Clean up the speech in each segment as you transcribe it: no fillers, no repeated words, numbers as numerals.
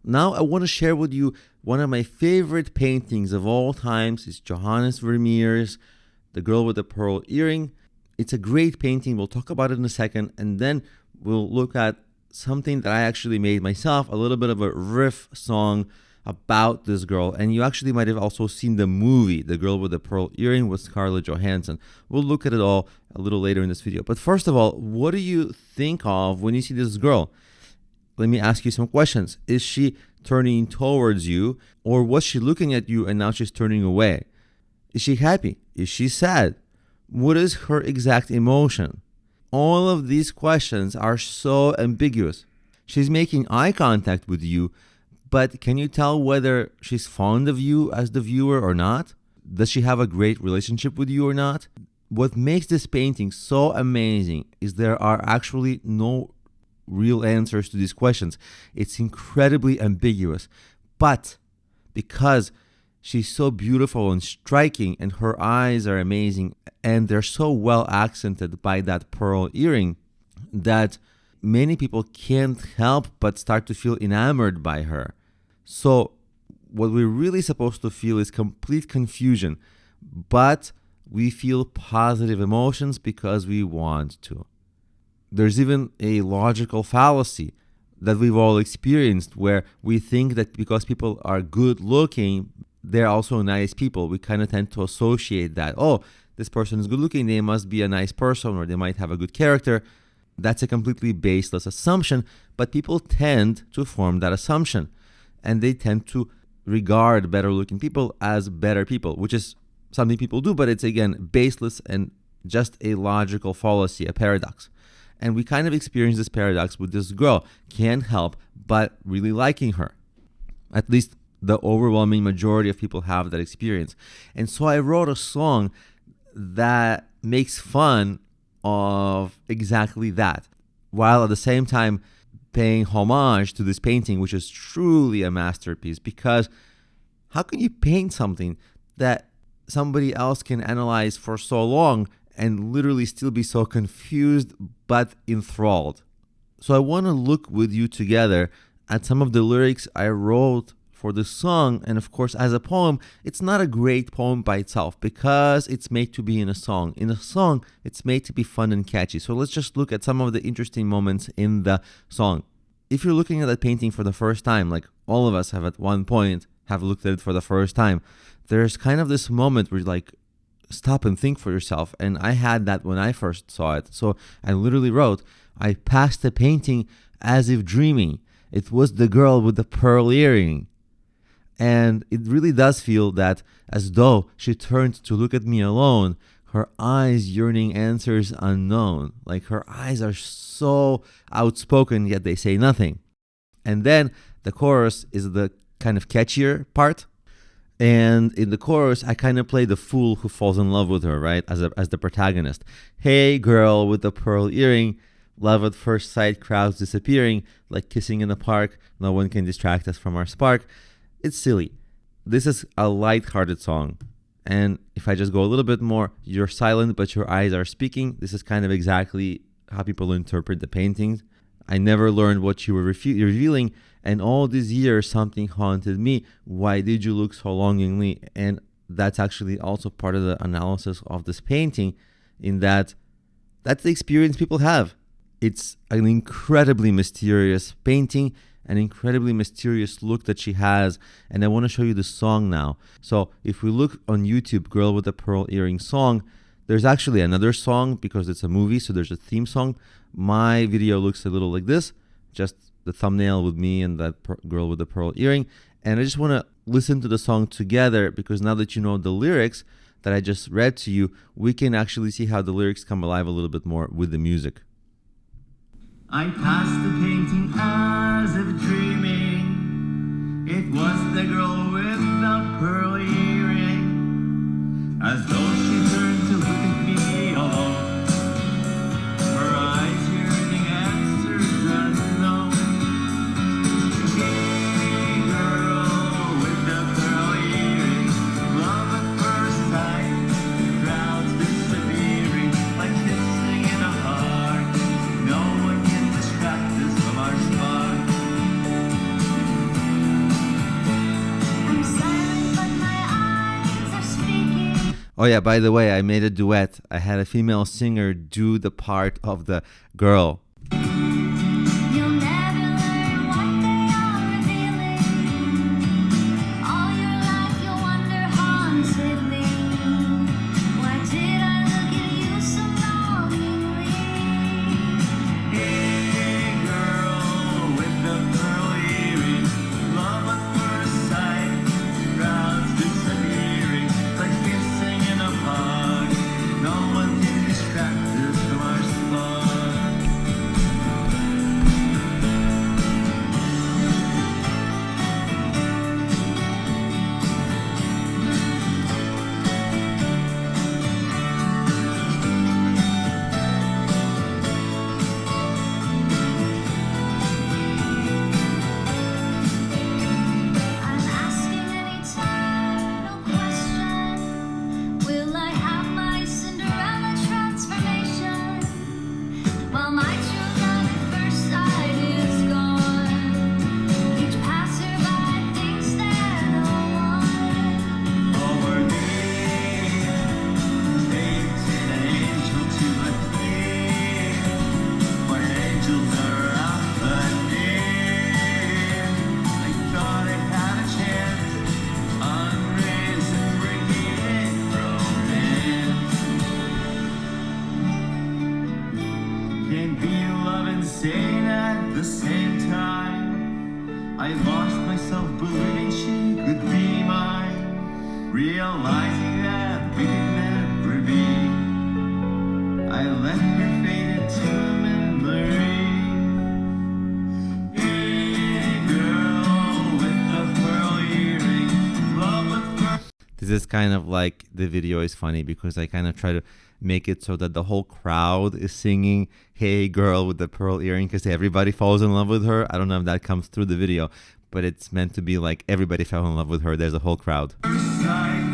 Now I want to share with you one of my favorite paintings of all times. It's Johannes Vermeer's The Girl with the Pearl Earring. It's a great painting. We'll talk about it in a second, and then we'll look at something that I actually made myself, a little bit of a riff song about this girl. And you actually might have also seen the movie, The Girl with the Pearl Earring, with Scarlett Johansson. We'll look at it all a little later in this video. But first of all, what do you think of when you see this girl? Let me ask you some questions. Is she turning towards you, or was she looking at you and now she's turning away? Is she happy? Is she sad? What is her exact emotion? All of these questions are so ambiguous. She's making eye contact with you, but can you tell whether she's fond of you as the viewer or not? Does she have a great relationship with you or not? What makes this painting so amazing is there are actually no real answers to these questions. It's incredibly ambiguous, but because she's so beautiful and striking, and her eyes are amazing, and they're so well accented by that pearl earring, that many people can't help but start to feel enamored by her. So what we're really supposed to feel is complete confusion, but we feel positive emotions because we want to. There's even a logical fallacy that we've all experienced where we think that because people are good looking, they're also nice people. We kind of tend to associate that. Oh, this person is good looking, they must be a nice person, or they might have a good character. That's a completely baseless assumption, but people tend to form that assumption. And they tend to regard better looking people as better people, which is something people do, but it's again baseless and just a logical fallacy, a paradox. And we kind of experience this paradox with this girl. Can't help but really liking her. At least the overwhelming majority of people have that experience. And so I wrote a song that makes fun of exactly that, while at the same time paying homage to this painting, which is truly a masterpiece. Because how can you paint something that somebody else can analyze for so long and literally still be so confused but enthralled? So I want to look with you together at some of the lyrics I wrote for this song. And of course, as a poem, it's not a great poem by itself because it's made to be in a song. In a song, it's made to be fun and catchy. So let's just look at some of the interesting moments in the song. If you're looking at that painting for the first time, like all of us have at one point have looked at it for the first time, there's kind of this moment where you're like, stop and think for yourself. And I had that when I first saw it. So I literally wrote, I passed the painting as if dreaming. It was the girl with the pearl earring. And it really does feel that as though she turned to look at me alone, her eyes yearning answers unknown. Like her eyes are so outspoken, yet they say nothing. And then the chorus is the kind of catchier part. And in the chorus, I kind of play the fool who falls in love with her, right? As the protagonist. Hey, girl with the pearl earring, love at first sight, crowds disappearing, like kissing in a park. No one can distract us from our spark. It's silly. This is a light-hearted song. And if I just go a little bit more, you're silent, but your eyes are speaking. This is kind of exactly how people interpret the paintings. I never learned what you were revealing, and all these years something haunted me. Why did you look so longingly? And that's actually also part of the analysis of this painting, in that that's the experience people have. It's an incredibly mysterious painting, an incredibly mysterious look that she has, and I want to show you the song now. So if we look on YouTube, Girl with the Pearl Earring song, there's actually another song because it's a movie, so there's a theme song. My video looks a little like this, just the thumbnail with me and that girl with the pearl earring. And I just want to listen to the song together, because now that you know the lyrics that I just read to you, we can actually see how the lyrics come alive a little bit more with the music. I passed the painting as if dreaming. It was the girl with the pearl earring, as though she turned to look at me alone. Her eyes yearning answers unknown. Hey, girl with the pearl earring, love at first sight, crowds disappearing, like kissing in a heart. No one can distract us from our spark. Oh yeah, by the way, I made a duet. I had a female singer do the part of the girl. You'll never learn what they are revealing. All your life you'll wonder hauntedly, why did I look at you so longingly? Hey girl with the pearl earrings, love at first sight, crowds disappearing, like kissing in a park. No one can distract us from our spark. I'm asking an eternal question. Will I have my Cinderella transformation? While my true love at first sight is gone, each passerby thinks they're the one. Over me, takes an angel to the queen, when angels are out the near. I thought I had a chance, unreciprocated romance. Can't be in love and sane at the same time. I lost myself believing she could be mine, realizing that we could never be. I let her fade into a memory. Hey girl with the pearl earring, love with pearl. This is kind of like, the video is funny because I kind of try to make it so that the whole crowd is singing "Hey Girl with the Pearl Earring" because everybody falls in love with her. I don't know if that comes through the video, but it's meant to be like everybody fell in love with her. There's a whole crowd. First sight,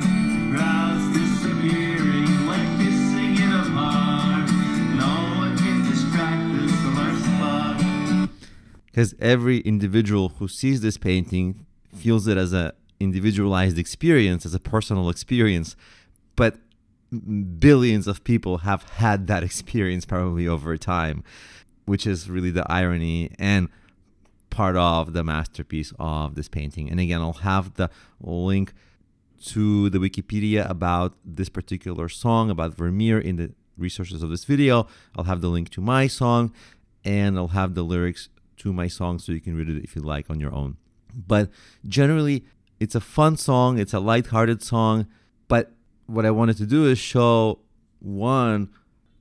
crowds disappearing, like kissing in a park. No one can distract us from our spot. Because every individual who sees this painting feels it as a individualized experience, as a personal experience, but billions of people have had that experience probably over time, which is really the irony and part of the masterpiece of this painting. And again, I'll have the link to the Wikipedia about this particular song, about Vermeer, in the resources of this video. I'll have the link to my song, and I'll have the lyrics to my song so you can read it if you like on your own. But generally, it's a fun song, it's a lighthearted song, but what I wanted to do is show, one,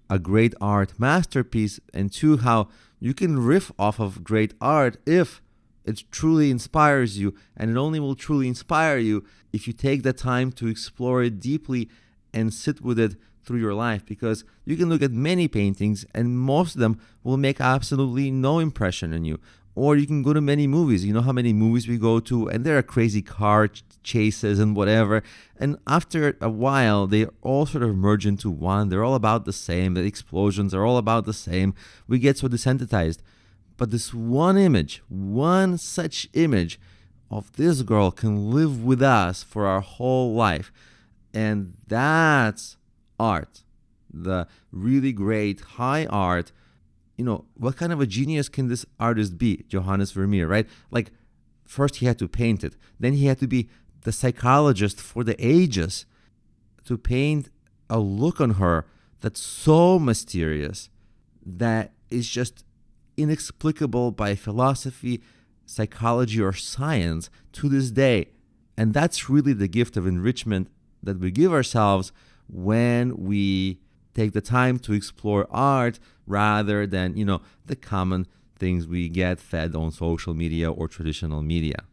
a great art masterpiece, and two, how you can riff off of great art if it truly inspires you. And it only will truly inspire you if you take the time to explore it deeply and sit with it through your life. Because you can look at many paintings and most of them will make absolutely no impression on you. Or you can go to many movies. You know how many movies we go to, and there are crazy car chases and whatever. And after a while, they all sort of merge into one. They're all about the same. The explosions are all about the same. We get so desensitized. But this one image, one such image of this girl can live with us for our whole life. And that's art. The really great high art. You know, what kind of a genius can this artist be? Johannes Vermeer, right? Like, first he had to paint it. Then he had to be the psychologist for the ages to paint a look on her that's so mysterious that is just inexplicable by philosophy, psychology, or science to this day. And that's really the gift of enrichment that we give ourselves when we take the time to explore art rather than, the common things we get fed on social media or traditional media.